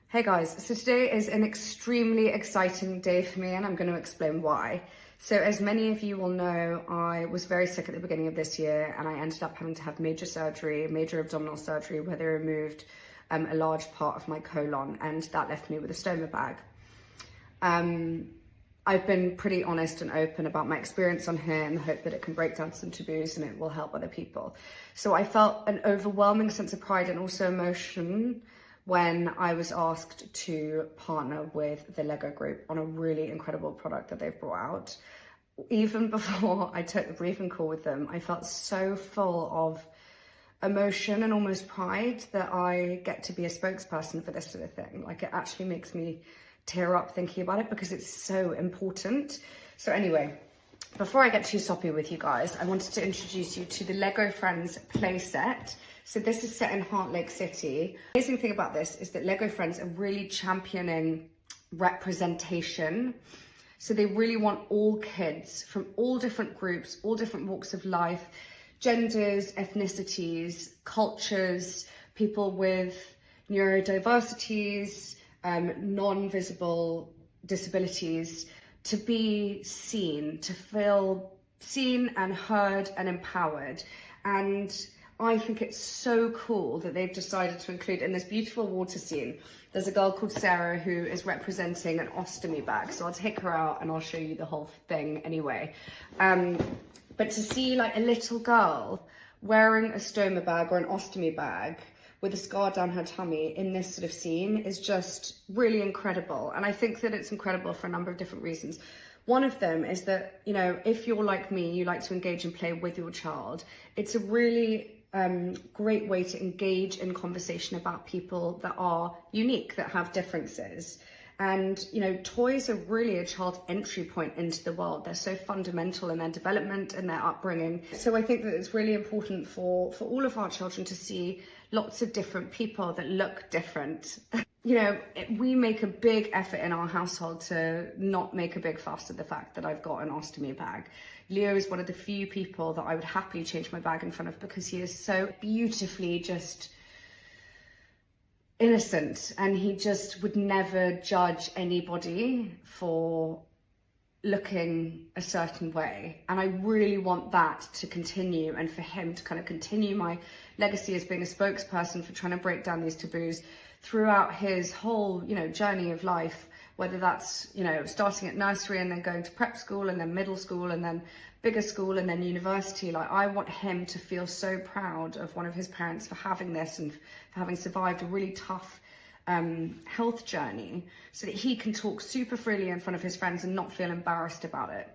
Hey guys, so today is an extremely exciting day for me and I'm going to explain why. So as many of you will know, I was very sick at the beginning of this year and I ended up having to have major surgery, major abdominal surgery, where they removed a large part of my colon, and that left me with a stoma bag. I've been pretty honest and open about my experience on here in the hope that it can break down some taboos and it will help other people. So I felt an overwhelming sense of pride and also emotion when I was asked to partner with the Lego Group on a really incredible product that they've brought out. Even before I took the briefing call with them, I felt so full of emotion and almost pride that I get to be a spokesperson for this sort of thing. Like, it actually makes me tear up thinking about it because it's so important. So anyway, before I get too soppy with you guys, I wanted to introduce you to the Lego Friends playset. So this is set in Heart Lake City. The amazing thing about this is that Lego Friends are really championing representation. So they really want all kids from all different groups, all different walks of life, genders, ethnicities, cultures, people with neurodiversities, non-visible disabilities, to be seen, to feel seen and heard and empowered. And I think it's so cool that they've decided to include in this beautiful water scene, there's a girl called Sarah who is representing an ostomy bag. So I'll take her out and I'll show you the whole thing anyway. But to see like a little girl wearing a stoma bag or an ostomy bag with a scar down her tummy in this sort of scene is just really incredible. And I think that it's incredible for a number of different reasons. One of them is that, you know, if you're like me, you like to engage and play with your child, it's a really great way to engage in conversation about people that are unique, that have differences. And, you know, toys are really a child's entry point into the world. They're so fundamental in their development and their upbringing. So I think that it's really important for all of our children to see lots of different people that look different. You know, we make a big effort in our household to not make a big fuss of the fact that I've got an ostomy bag. Leo is one of the few people that I would happily change my bag in front of because he is so beautifully just innocent, and he just would never judge anybody for looking a certain way. And I really want that to continue, and for him to kind of continue my legacy as being a spokesperson for trying to break down these taboos throughout his whole, you know, journey of life, whether that's, you know, starting at nursery and then going to prep school and then middle school and then bigger school and then university. Like, I want him to feel so proud of one of his parents for having this and for having survived a really tough health journey, so that he can talk super freely in front of his friends and not feel embarrassed about it.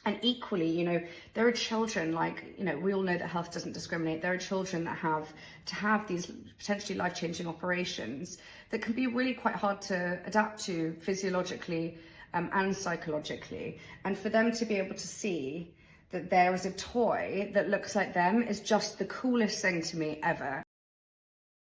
And equally, you know, there are children, like, you know, we all know that health doesn't discriminate. There are children that have to have these potentially life-changing operations that can be really quite hard to adapt to physiologically and psychologically. And for them to be able to see that there is a toy that looks like them is just the coolest thing to me ever.